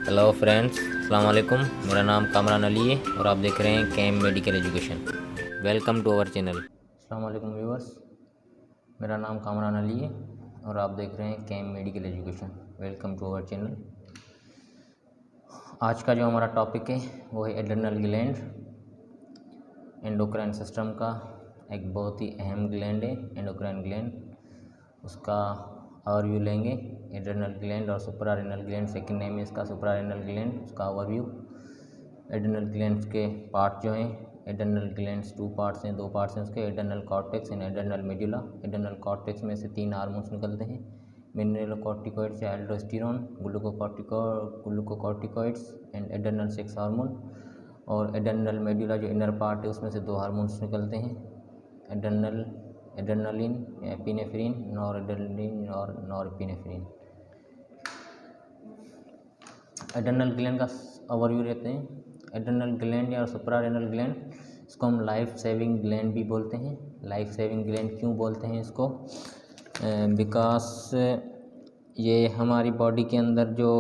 Hello friends, अस्सलाम वालेकुम। मेरा नाम कामरान अली है और आप देख रहे हैं Cam medical education. Welcome to our channel. अस्सलाम वालेकुम व्यूअर्स, मेरा नाम कामरान अली है और आप देख रहे हैं Cam medical education. Welcome to our channel. आज का जो हमारा टॉपिक है वो है एड्रेनल ग्लैंड। एंडोक्राइन सिस्टम का एक बहुत ही अहम ग्लैंड है एंडोक्राइन ग्लैंड। उसका ओवरव्यू लेंगे। एड्रेनल ग्लैंड और सुप्रारेनल ग्लैंड, सेकंड नेम है इसका सुप्रारेनल ग्लैंड। उसका ओवरव्यू। एड्रेनल ग्लैंड्स के पार्ट जो हैं, एड्रेनल ग्लैंड्स टू पार्ट्स हैं, दो पार्ट्स हैं उसके, adrenal cortex and adrenal medulla. Adrenal cortex में से 3 हार्मोन्स निकलते हैं, मिनरलोकॉर्टिकॉइड्स या aldosterone, glucocorticoids and adrenal 6 hormone. और एड्रेनल मेडुला जो इनर पार्ट है उसमें से 2 हार्मोन्स निकलते हैं, एड्रेनलिन एपिनेफ्रिन, नॉरएड्रेनलिन और नॉरएपिनेफ्रिन। एड्रेनल ग्लैंड का ओवरव्यू रहते हैं। एड्रेनल ग्लैंड या सुप्रारेनल ग्लैंड, इसको हम लाइफ सेविंग ग्लैंड भी बोलते हैं। लाइफ सेविंग ग्लैंड क्यों बोलते हैं इसको? बिकॉज ये हमारी बॉडी के अंदर जो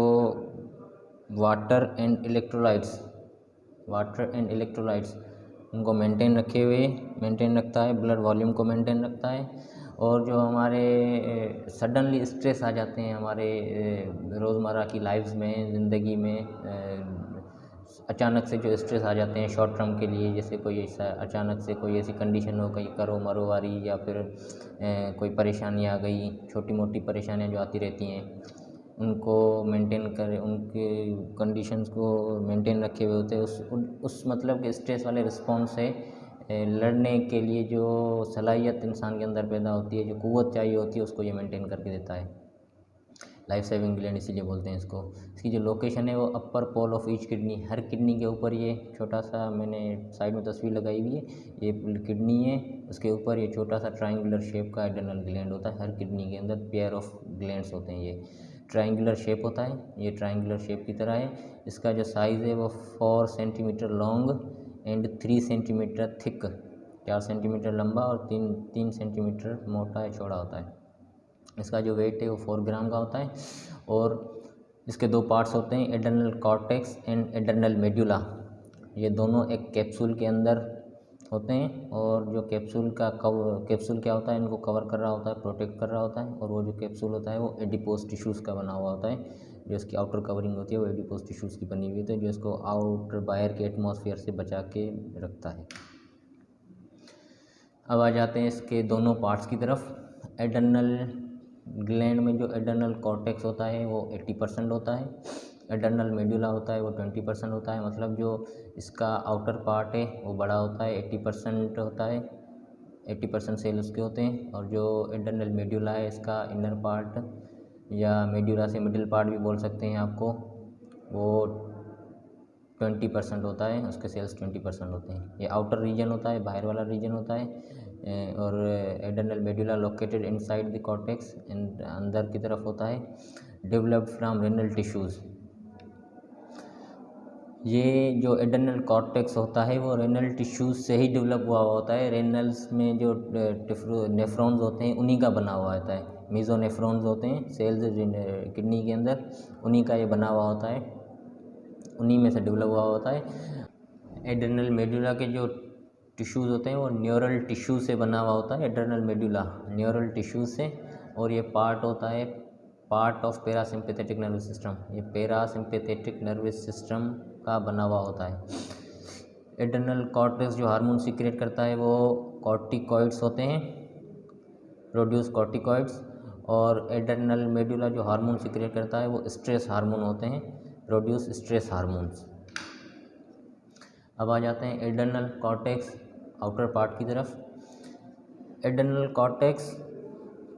वाटर एंड इलेक्ट्रोलाइट्स उनको मेंटेन रखता है, ब्लड वॉल्यूम को मेंटेन रखता है। और जो हमारे सडनली स्ट्रेस आ जाते हैं हमारे रोज़मर्रा की लाइफ्स में, ज़िंदगी में अचानक से जो स्ट्रेस आ जाते हैं शॉर्ट टर्म के लिए, जैसे कोई ऐसा अचानक से कोई ऐसी कंडीशन हो गई, करो मरो वाली, या फिर कोई परेशानी आ गई, छोटी मोटी परेशानियां जो आती रहती हैं उनको मेंटेन करें, उनके कंडीशंस को मेंटेन रखे हुए होते हैं। उस मतलब के स्ट्रेस वाले रिस्पॉन्स से लड़ने के लिए जो सलाहियत इंसान के अंदर पैदा होती है, जो कुव्वत चाहिए होती है, उसको ये मेंटेन करके देता है। लाइफ सेविंग ग्लैंड इसीलिए बोलते हैं इसको। इसकी जो लोकेशन है वो upper pole of each kidney, हर किडनी के ऊपर, ये छोटा सा मैंने साइड में तस्वीर लगाई हुई है, ये किडनी है, उसके ऊपर ये छोटा सा ट्रायंगुलर शेप का एड्रेनल ग्लैंड होता है। हर किडनी के अंदर पेयर ऑफ ग्लैंड्स होते हैं। ये ट्रायंगुलर शेप होता है, ये ट्रायंगुलर शेप की तरह है। इसका जो साइज़ है वो 4 centimetre long and 3 centimetre thick, 4 centimetre लंबा और 3 सेंटीमीटर मोटा या चौड़ा होता है। इसका जो वेट है वो 4 ग्राम का होता है। और इसके 2 पार्ट्स होते हैं, adrenal cortex and adrenal medulla. ये दोनों एक कैप्सूल के अंदर होते हैं, और जो कैप्सूल क्या होता है, इनको कवर कर रहा होता है, प्रोटेक्ट कर रहा होता है। और वो जो कैप्सूल होता है वो एडिपोज टिश्यूज़ का बना हुआ होता है। जो इसकी आउटर कवरिंग होती है वो एडिपोज टिश्यूज़ की बनी हुई होती है, जो इसको आउटर बाहर के एटमॉस्फेयर से बचा के रखता है। अब आ जाते हैं इसके दोनों पार्ट्स की तरफ। एड्रेनल ग्लैंड में जो एड्रेनल कॉर्टेक्स होता है वो 80% होता है, एड्रेनल मेडुला होता है वो 20% होता है। मतलब जो इसका आउटर पार्ट है वो बड़ा होता है, 80% होता है, 80% सेल उसके होते हैं। और जो एड्रेनल मेडुला है, इसका इनर पार्ट या मेडुला से मिडिल पार्ट भी बोल सकते हैं आपको, वो 20% होता है, उसके सेल्स 20% होते हैं। ये आउटर रीजन होता है, बाहर वाला रीजन होता है। और adrenal medulla located inside the cortex, अंदर की तरफ होता है, डेवलप्ड फ्रॉम रेनल टिश्यूज़। ये जो एड्रेनल कॉर्टेक्स होता है वो रेनल टिश्यूज़ से ही डेवलप हुआ होता है। रेनल्स में जो नेफ्रॉन्स होते हैं उन्हीं का बना हुआ होता है, मीज़ोनेफ्रॉन्स होते हैं सेल्स किडनी के अंदर, उन्हीं का ये बना हुआ होता है, उन्हीं में से डेवलप हुआ होता है। एड्रेनल मेडुला के जो टिश्यूज़ होते हैं वो न्यूरल टिश्यू से बना हुआ होता है, एड्रेनल मेडुला न्यूरल टिश्यू से। और ये पार्ट होता है part of parasympathetic nervous system, ये पैरासिम्पैथेटिक नर्वस सिस्टम का बना हुआ होता है। एड्रेनल कॉर्टेक्स जो हार्मोन सीक्रेट करता है वो कॉर्टिकॉइड्स होते हैं, प्रोड्यूस कॉर्टिकॉइड्स। और एड्रेनल मेडुला जो हार्मोन सीक्रेट करता है वो स्ट्रेस हार्मोन होते हैं, प्रोड्यूस स्ट्रेस हार्मोन्स। अब आ जाते हैं एड्रेनल कॉर्टेक्स आउटर पार्ट की तरफ। एड्रेनल कॉर्टेक्स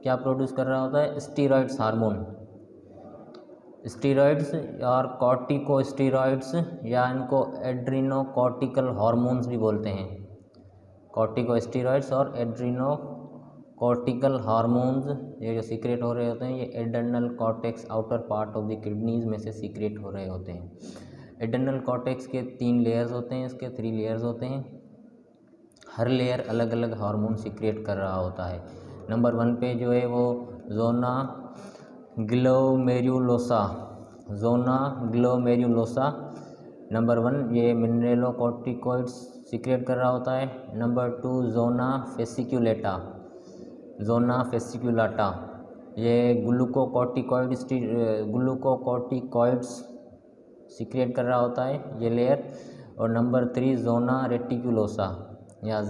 क्या प्रोड्यूस कर रहा होता है? स्टीरॉइड्स हार्मोन, स्टीरॉइड्स और कॉर्टिकोस्टीरॉइड्स, या इनको एड्रीनोकॉर्टिकल हार्मोन्स भी बोलते हैं। कॉर्टिकोस्टीरॉइड्स और एड्रीनोकॉर्टिकल हार्मोन्स ये जो सीक्रेट हो रहे होते हैं, ये adrenal cortex outer part of the kidneys में से सीक्रेट हो रहे होते हैं। एड्रेनल कॉर्टेक्स के 3 लेयर्स होते हैं, इसके 3 लेयर्स होते हैं। हर लेयर अलग अलग हार्मोन सीक्रेट कर रहा होता है। नंबर 1 पे जो है वो zona glomerulosa zona glomerulosa number 1, ये मिनरेलोकॉर्टिकॉइड्स सीक्रेट कर रहा होता है। नंबर 2 जोना फेसिकुलाटा ये ग्लूकोकॉर्टिकॉइड्स सीक्रेट कर रहा होता है ये लेयर। और नंबर 3 जोना रेटिकुलोसा या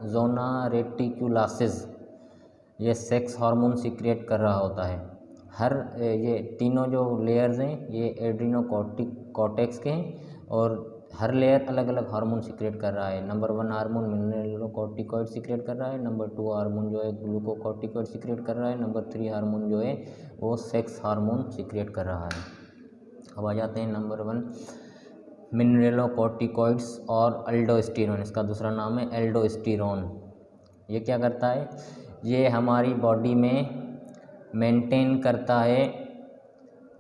जोना रेटिकुलासिस ये सेक्स हार्मोन सीक्रेट कर रहा होता है। ये तीनों जो लेयर्स हैं ये एड्रीनोकॉर्टेक्स के हैं और हर लेयर अलग अलग हार्मोन सीक्रेट कर रहा है। नंबर 1 हार्मोन मिनरेलोकॉर्टिकॉइड सीक्रेट कर रहा है। नंबर 2 हार्मोन जो है ग्लूकोकॉर्टिकॉइड सीक्रेट कर रहा है। नंबर 3 हार्मोन जो है वो सेक्स हार्मोन सीक्रेट कर रहा है। अब आ जाते हैं नंबर 1 मिनरेलोकॉर्टिकॉइड्स और एल्डोस्टेरोन, इसका दूसरा नाम है एल्डोस्टेरोन। ये क्या करता है, ये हमारी बॉडी में मेंटेन करता है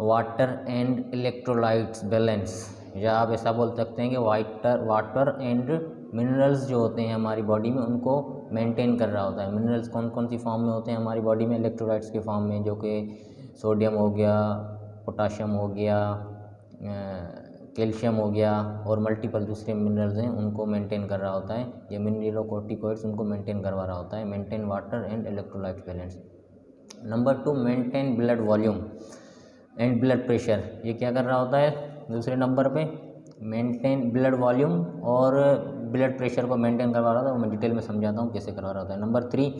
वाटर एंड इलेक्ट्रोलाइट्स बैलेंस, या आप ऐसा बोल सकते हैं कि वाटर एंड मिनरल्स जो होते हैं हमारी बॉडी में उनको मेंटेन कर रहा होता है। मिनरल्स कौन कौन सी फॉर्म में होते हैं हमारी बॉडी में, इलेक्ट्रोलाइट्स के फॉर्म में, जो कि सोडियम हो गया, पोटाशियम हो गया, कैल्शियम हो गया और मल्टीपल दूसरे मिनरल्स हैं, उनको मेंटेन कर रहा होता है। ये मिनरेलोकॉर्टिकॉइड्स उनको मेंटेन करवा रहा होता है, maintain water and electrolyte balance. Number 2 maintain blood volume and blood pressure, ये क्या कर रहा होता है दूसरे नंबर पे, मेंटेन ब्लड वॉल्यूम और ब्लड प्रेशर को मेंटेन करवा रहा था। मैं डिटेल में समझाता हूँ कैसे करवा रहा होता है। Number 3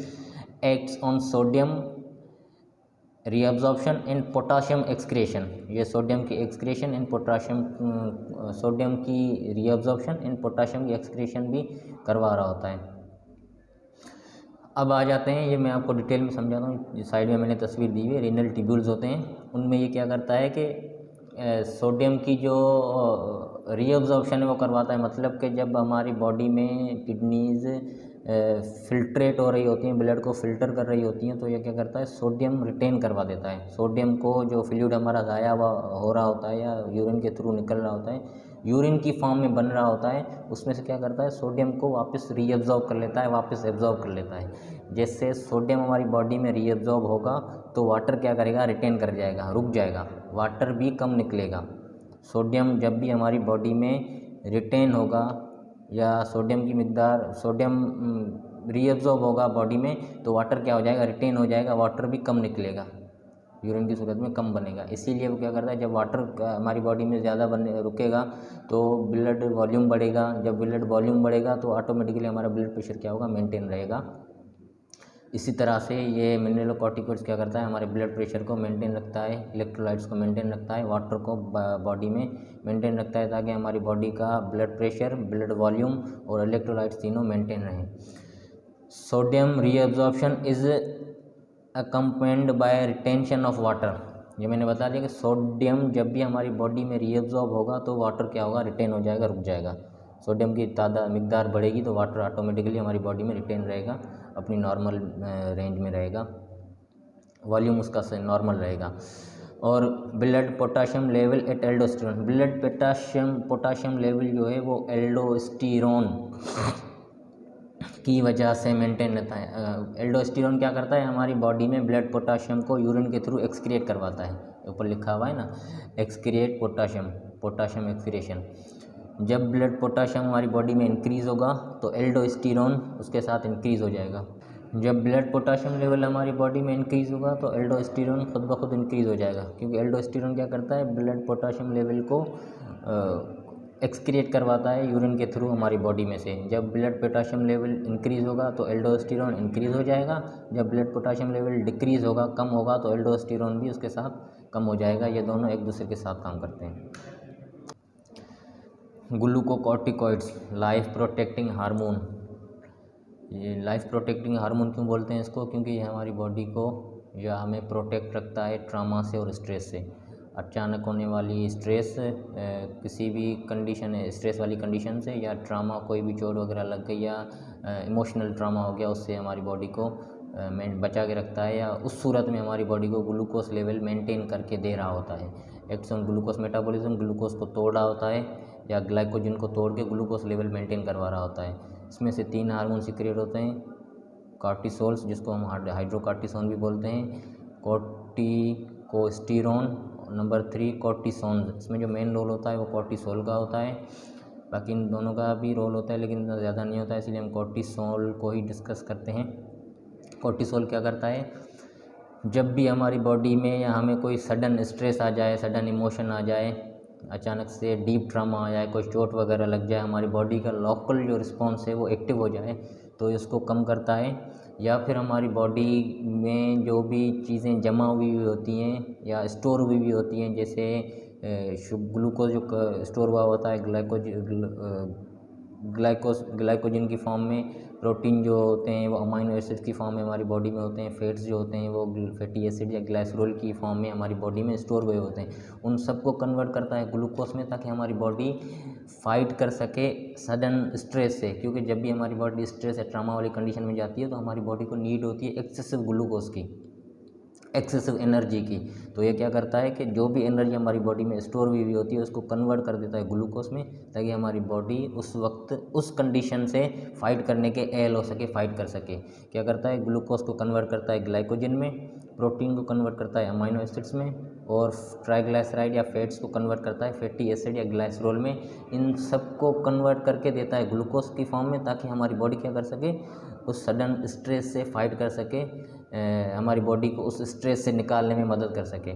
acts on sodium reabsorption and potassium excretion, ये सोडियम की एक्सक्रेशन एंड पोटाशियम सोडियम की रीअब्जॉर्प्शन एंड पोटाशियम की एक्सक्रेशन भी करवा रहा होता है। अब आ जाते हैं, ये मैं आपको डिटेल में समझाता हूँ। साइड में मैंने तस्वीर दी हुई है, रीनल ट्यूब्यूल्स होते हैं, उनमें ये क्या करता है कि सोडियम की जो रीअब्जॉर्प्शन है वो करवाता है। मतलब कि जब हमारी बॉडी में किडनीज़ फिल्ट्रेट हो रही होती हैं, ब्लड को फ़िल्टर कर रही होती हैं, तो ये क्या करता है सोडियम रिटेन करवा देता है। सोडियम को जो फ्लूइड हमारा ज़ाया हो रहा होता है या यूरिन के थ्रू निकल रहा होता है, यूरिन की फॉर्म में बन रहा होता है, उसमें से क्या करता है सोडियम को वापस रीअब्जॉर्ब कर लेता है, वापस एब्जॉर्ब कर लेता है। जैसे सोडियम हमारी बॉडी में रीअब्जॉर्ब होगा तो वाटर क्या करेगा, रिटेन कर जाएगा, रुक जाएगा, वाटर भी कम निकलेगा। सोडियम जब भी हमारी बॉडी में रिटेन होगा या सोडियम की मिकदार, सोडियम रीअब्जॉर्ब होगा बॉडी में, तो वाटर क्या हो जाएगा, रिटेन हो जाएगा, वाटर भी कम निकलेगा, यूरिन की सूरत में कम बनेगा। इसीलिए वो क्या करता है, जब वाटर हमारी बॉडी में ज़्यादा रुकेगा तो ब्लड वॉल्यूम बढ़ेगा। जब ब्लड वॉल्यूम बढ़ेगा तो ऑटोमेटिकली हमारा ब्लड प्रेशर क्या होगा, मेंटेन रहेगा। इसी तरह से ये मिनरेलोकॉर्टिकॉइड्स क्या करता है, हमारे ब्लड प्रेशर को मेंटेन रखता है, इलेक्ट्रोलाइट्स को मेंटेन रखता है, वाटर को बॉडी में मेंटेन रखता है, ताकि हमारी बॉडी का ब्लड प्रेशर, ब्लड वॉल्यूम और इलेक्ट्रोलाइट्स तीनों मेंटेन रहें। Sodium reabsorption is accompanied by retention of water, ये मैंने बता दिया कि सोडियम जब भी हमारी बॉडी में रीअब्जॉर्ब होगा तो वाटर क्या होगा, रिटेन हो जाएगा, रुक जाएगा। सोडियम की मिकदार बढ़ेगी तो वाटर ऑटोमेटिकली हमारी बॉडी में रिटेन रहेगा, अपनी नॉर्मल रेंज में रहेगा, वॉल्यूम उसका नॉर्मल रहेगा। और blood potassium level at aldosterone, blood potassium level जो है वो एल्डोस्टेरोन की वजह से मेंटेन रहता है। एल्डोस्टेरोन क्या करता है, हमारी बॉडी में ब्लड पोटाशियम को यूरिन के थ्रू एक्सक्रिएट करवाता है, ऊपर लिखा हुआ है ना, एक्सक्रिएट पोटाशियम एक्सक्रिएशन। जब ब्लड पोटाशियम हमारी बॉडी में इंक्रीज़ होगा तो एल्डोस्टेरोन उसके साथ इंक्रीज़ हो जाएगा। जब ब्लड पोटाशियम लेवल हमारी बॉडी में इंक्रीज़ होगा तो एल्डोस्टेरोन खुद ब खुद इंक्रीज़ हो जाएगा, क्योंकि एल्डोस्टेरोन क्या करता है, ब्लड पोटाशियम लेवल को एक्सक्रिएट करवाता है यूरिन के थ्रू हमारी बॉडी में से। जब ब्लड पोटाशियम लेवल इंक्रीज़ होगा तो एल्डोस्टेरोन इंक्रीज़ हो जाएगा, जब ब्लड पोटाशियम लेवल डिक्रीज़ होगा, कम होगा, तो एल्डोस्टेरोन भी उसके साथ कम हो जाएगा। ये दोनों एक दूसरे के साथ काम करते हैं। ग्लूकोकॉर्टिकॉइड्स लाइफ प्रोटेक्टिंग हार्मोन, ये लाइफ प्रोटेक्टिंग हार्मोन क्यों बोलते हैं इसको, क्योंकि ये हमारी बॉडी को या हमें प्रोटेक्ट रखता है ट्रॉमा से और स्ट्रेस से। अचानक होने वाली स्ट्रेस, किसी भी कंडीशन स्ट्रेस वाली कंडीशन से, या ट्रॉमा, कोई भी चोट वगैरह लग गई या इमोशनल ट्रॉमा हो गया, उससे हमारी बॉडी को बचा के रखता है, या उस सूरत में हमारी बॉडी को ग्लूकोज लेवल मेंटेन करके दे रहा होता है। एक्शन ग्लूकोज मेटाबॉलिज्म, ग्लूकोज को तोड़ रहा होता है या ग्लाइकोजन को तोड़ के ग्लूकोज लेवल मेंटेन करवा रहा होता है। इसमें से 3 हार्मोन सीक्रेट होते हैं, कॉर्टिसोल्स जिसको हम हाइड्रोकॉर्टिसोन भी बोलते हैं, कोर्टिकोस्टेरोन नंबर 3 कॉर्टिसोन, इसमें जो मेन रोल होता है वो कॉर्टिसोल का होता है। बाकी इन दोनों का भी रोल होता है लेकिन इतना ज़्यादा नहीं होता है, इसलिए हम कॉर्टिसोल को ही डिस्कस करते हैं। कॉर्टिसोल क्या करता है, जब भी हमारी बॉडी में या हमें कोई सडन स्ट्रेस आ जाए, सडन इमोशन आ जाए, अचानक से डीप ट्रामा आ जाए, कोई चोट वगैरह लग जाए, हमारी बॉडी का लोकल जो रिस्पॉन्स है वो एक्टिव हो जाए, तो इसको कम करता है। या फिर हमारी बॉडी में जो भी चीज़ें जमा हुई होती हैं या स्टोर हुई भी होती हैं, जैसे ग्लूकोज जो स्टोर हुआ होता है ग्लाइकोजन की फॉर्म में, प्रोटीन जो होते हैं वो अमाइनो एसिड की फॉर्म में हमारी बॉडी में होते हैं, फैट्स जो होते हैं वो फैटी एसिड या ग्लाइसरोल की फॉर्म में हमारी बॉडी में स्टोर हुए होते हैं, उन सबको कन्वर्ट करता है ग्लूकोज में, ताकि हमारी बॉडी फाइट कर सके सडन स्ट्रेस से। क्योंकि जब भी हमारी बॉडी स्ट्रेस या ट्रामा वाली कंडीशन में जाती है तो हमारी बॉडी को नीड होती है एक्सेसिव ग्लूकोज की, एक्सेसिव एनर्जी की। तो ये क्या करता है कि जो भी एनर्जी हमारी बॉडी में स्टोर हुई होती है उसको कन्वर्ट कर देता है ग्लूकोज में, ताकि हमारी बॉडी उस वक्त उस कंडीशन से फाइट करने के एल हो सके, फाइट कर सके। क्या करता है, ग्लूकोज को कन्वर्ट करता है ग्लाइकोजन में, प्रोटीन को कन्वर्ट करता है अमाइनो एसिड्स में, और ट्राइग्लाइसराइड या फैट्स को कन्वर्ट करता है फैटी एसिड या ग्लाइसरोल में। इन सब को कन्वर्ट करके देता है ग्लूकोज की फॉर्म में, ताकि हमारी बॉडी क्या कर सके, उस सडन स्ट्रेस से फाइट कर सके, हमारी बॉडी को उस स्ट्रेस से निकालने में मदद कर सके।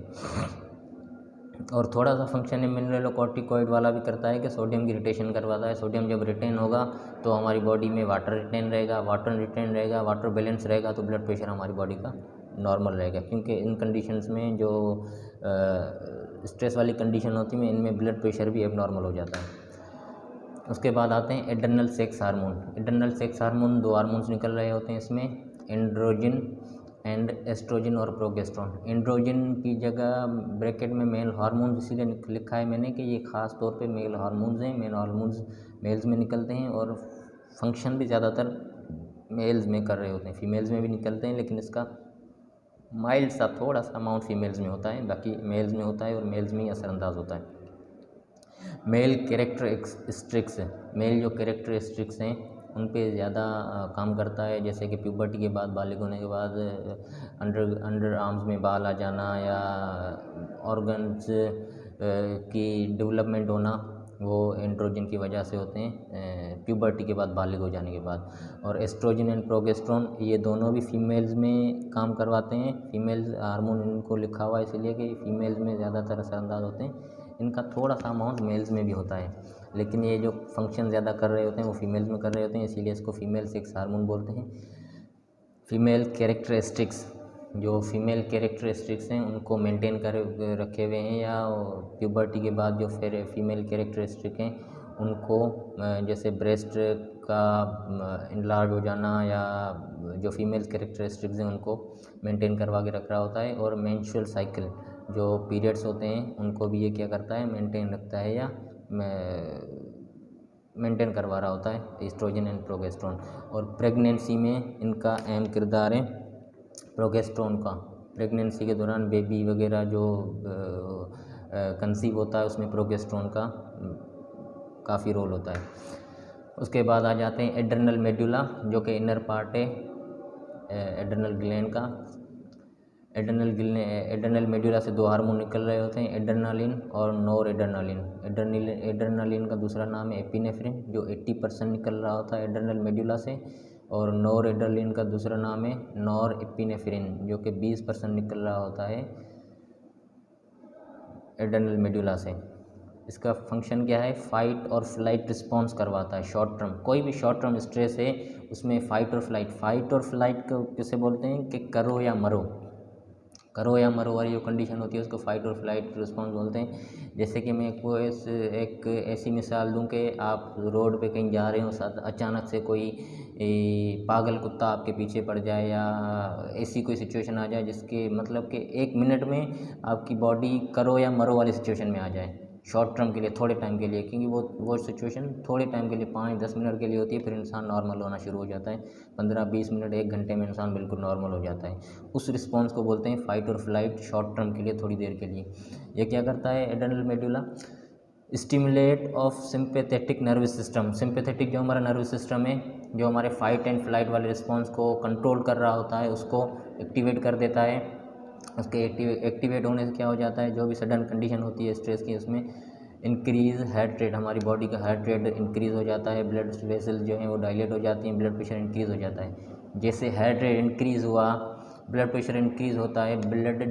और थोड़ा सा फंक्शन मिनरलोकॉर्टिकॉइड वाला भी करता है कि सोडियम की रिटेशन करवाता है। सोडियम जब रिटेन होगा तो हमारी बॉडी में वाटर रिटेन रहेगा, वाटर बैलेंस रहेगा, तो ब्लड प्रेशर हमारी बॉडी का नॉर्मल रहेगा। क्योंकि इन कंडीशंस में जो स्ट्रेस वाली कंडीशन होती है इनमें ब्लड प्रेशर भी एबनॉर्मल हो जाता है। उसके बाद आते हैं adrenal sex hormone. Adrenal sex hormone, 2 hormones निकल रहे होते हैं इसमें, एंड्रोजन एंड एस्ट्रोजन और प्रोगेस्ट्रॉन। एंड्रोजन की जगह ब्रैकेट में मेल हार्मोन इसीलिए लिखा है मैंने कि ये ख़ास तौर पे मेल हार्मोन्स हैं। मेल हार्मोन्स मेल्स में निकलते हैं और फंक्शन भी ज़्यादातर मेल्स में कर रहे होते हैं, फीमेल्स में भी निकलते हैं, लेकिन इसका माइल्ड सा थोड़ा सा अमाउंट फीमेल्स में होता है, बाकी मेल्स में होता है और मेल्स में ही असरअंदाज होता है। मेल कैरेक्टरिस्टिक्स, मेल जो कैरेक्टरिस्टिक्स हैं उन पे ज़्यादा काम करता है, जैसे कि प्यूबर्टी के बाद, बालिग होने के बाद अंडर आर्म्स में बाल आ जाना या ऑर्गन्स की डेवलपमेंट होना, वो एंड्रोजन की वजह से होते हैं प्यूबर्टी के बाद, बालिग हो जाने के बाद। और एस्ट्रोजन एंड प्रोगेस्ट्रॉन ये दोनों भी फीमेल्स में काम करवाते हैं। फीमेल्स हार्मोन इनको लिखा हुआ है इसलिए कि फीमेल्स में ज़्यादातर असरअंदाज होते हैं, इनका थोड़ा सा अमाउंट मेल्स में भी होता है, लेकिन ये जो फंक्शन ज़्यादा कर रहे होते हैं वो फीमेल्स में कर रहे होते हैं, इसीलिए इसको फीमेल सेक्स हार्मोन बोलते हैं। फीमेल कैरेक्टरिस्टिक्स, जो फीमेल कैरेक्टरिस्टिक्स हैं उनको मेंटेन कर रखे हुए हैं, या प्यूबर्टी के बाद जो फिर फीमेल कैरेक्टरिस्टिक हैं उनको जैसे ब्रेस्ट का इनलार्ज हो जाना या जो फीमेल कैरेक्टरिस्टिक्स हैं उनको मेंटेन करवा के रख रहा होता है। और मेंस्ट्रुअल साइकिल, जो पीरियड्स होते हैं उनको भी ये क्या करता है, मेंटेन रखता है या मेंटेन करवा रहा होता है, एस्ट्रोजन एंड प्रोगेस्ट्रॉन। और प्रेगनेंसी में इनका अहम किरदार है प्रोगेस्ट्रॉन का। प्रेगनेंसी के दौरान बेबी वगैरह जो कंसीव होता है उसमें प्रोगेस्ट्रॉन का काफ़ी रोल होता है। उसके बाद आ जाते हैं एड्रेनल मेडुला, जो कि इनर पार्ट है एड्रेनल ग्लैंड का। एड्रेनल मेडुला से 2 हार्मोन निकल रहे होते हैं, एड्रेनालिन और नॉर एड्रेनालिन। एड्रेनालिन का दूसरा नाम है एपिनेफ्रिन, जो 80% निकल रहा होता है एड्रेनल मेडुला से, और नॉर एड्रेनालिन का दूसरा नाम है नॉर एपिनेफ्रिन, जो कि 20% निकल रहा होता है एड्रेनल मेडुला से। इसका फंक्शन क्या है, फाइट और फ्लाइट रिस्पॉन्स करवाता है। शॉर्ट टर्म, कोई भी शॉर्ट टर्म स्ट्रेस है उसमें फाइट और फ्लाइट को किसे बोलते हैं कि करो या मरो वाली जो कंडीशन होती है उसको फाइट और फ्लाइट रिस्पॉन्स बोलते हैं। जैसे कि मैं एक ऐसी मिसाल दूं कि आप रोड पे कहीं जा रहे हो, अचानक से कोई पागल कुत्ता आपके पीछे पड़ जाए या ऐसी कोई सिचुएशन आ जाए जिसके मतलब कि 1 मिनट में आपकी बॉडी करो या मरो वाली सिचुएशन में आ जाए, शॉर्ट टर्म के लिए, थोड़े टाइम के लिए, क्योंकि वो सिचुएशन थोड़े टाइम के लिए 5-10 मिनट के लिए होती है, फिर इंसान नॉर्मल होना शुरू हो जाता है। 15-20 मिनट 1 घंटे में इंसान बिल्कुल नॉर्मल हो जाता है। उस रिस्पॉन्स को बोलते हैं फाइट और फ्लाइट, शॉर्ट टर्म के लिए, थोड़ी देर के लिए। ये क्या करता है adrenal medulla, stimulate of sympathetic nervous system. Sympathetic जो हमारा नर्वस सिस्टम है, जो हमारे फाइट एंड फ्लाइट वाले रिस्पॉन्स को कंट्रोल कर रहा होता है, उसको एक्टिवेट कर देता है। उसके एक्टिवेट होने से क्या हो जाता है, जो भी सडन कंडीशन होती है स्ट्रेस की, उसमें इंक्रीज़ हार्ट रेट, हमारी बॉडी का हार्ट रेट इंक्रीज़ हो जाता है, ब्लड वेसल जो है वो डायलेट हो जाती हैं, ब्लड प्रेशर इंक्रीज़ हो जाता है। जैसे हार्ट रेट इंक्रीज़ हुआ, ब्लड प्रेशर इंक्रीज़ होता है, ब्लड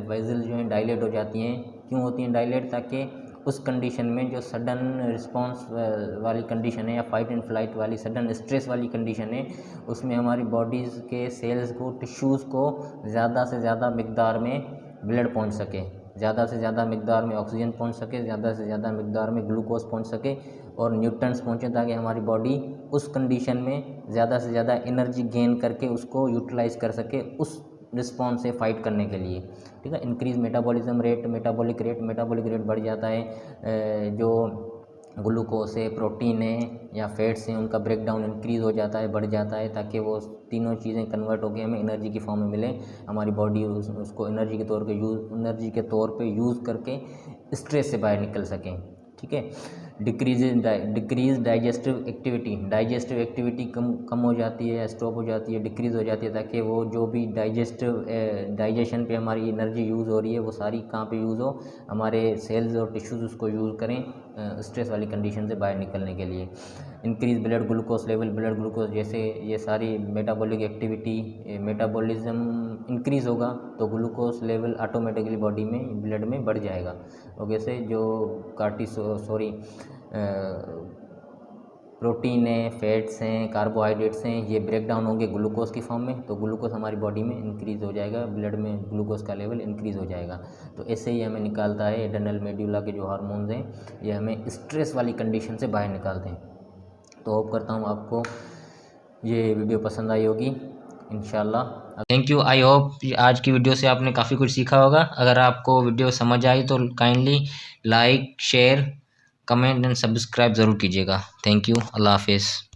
वेसल जो है डायलेट हो जाती हैं। क्यों होती हैं डायलेट? ताकि उस कंडीशन में जो सडन रिस्पॉन्स वाली कंडीशन है या फाइट एंड फ्लाइट वाली सडन स्ट्रेस वाली कंडीशन है, उसमें हमारी बॉडीज़ के सेल्स को, टिश्यूज़ को ज़्यादा से ज़्यादा मिकदार में ब्लड पहुंच सके, ज़्यादा से ज़्यादा मिकदार में ऑक्सीजन पहुंच सके, ज़्यादा से ज़्यादा मिकदार में ग्लूकोज पहुंच सके और न्यूट्रंस पहुंचे, ताकि हमारी बॉडी उस कंडीशन में ज़्यादा से ज़्यादा एनर्जी गेन करके उसको यूटिलाइज़ कर सके उस रिस्पॉन्स से फाइट करने के लिए। ठीक है। Increase metabolism rate, metabolic rate बढ़ जाता है। जो ग्लूकोज है, प्रोटीन है या फैट्स हैं, उनका ब्रेकडाउन इंक्रीज़ हो जाता है, बढ़ जाता है, ताकि वो तीनों चीज़ें कन्वर्ट होकर हमें एनर्जी की फॉर्म में मिले। हमारी बॉडी उसको एनर्जी के तौर पे यूज़ करके स्ट्रेस से बाहर निकल सकें। ठीक है। डिक्रीज डाइजेस्टिव एक्टिविटी कम हो जाती है, स्टॉप हो जाती है, डिक्रीज़ हो जाती है, ताकि वो जो भी डाइजेशन पे हमारी एनर्जी यूज़ हो रही है वो सारी कहाँ पे यूज़ हो, हमारे सेल्स और टिश्यूज़ उसको यूज़ करें स्ट्रेस वाली कंडीशन से बाहर निकलने के लिए। Increase blood glucose level, blood glucose जैसे ये सारी मेटाबॉलिक एक्टिविटी, मेटाबॉलिज्म इंक्रीज़ होगा तो ग्लूकोज लेवल ऑटोमेटिकली बॉडी में, ब्लड में बढ़ जाएगा। और जैसे जो प्रोटीन है, फैट्स हैं, कार्बोहाइड्रेट्स हैं, ये ब्रेक डाउन होंगे ग्लूकोज की फॉर्म में, तो ग्लूकोज हमारी बॉडी में इंक्रीज़ हो जाएगा, ब्लड में ग्लूकोज का लेवल इंक्रीज़ हो जाएगा। तो ऐसे ही हमें निकालता है एड्रेनल मेड्यूला के जो हार्मोन्स हैं, ये हमें स्ट्रेस वाली कंडीशन से बाहर निकालते हैं। तो होप करता हूँ आपको ये वीडियो पसंद आई होगी इंशाल्लाह। Thank you. आई होप आज की वीडियो से आपने काफ़ी कुछ सीखा होगा। अगर आपको वीडियो समझ आई तो kindly like, share, comment and subscribe ज़रूर कीजिएगा। Thank you. अल्लाह हाफिज़।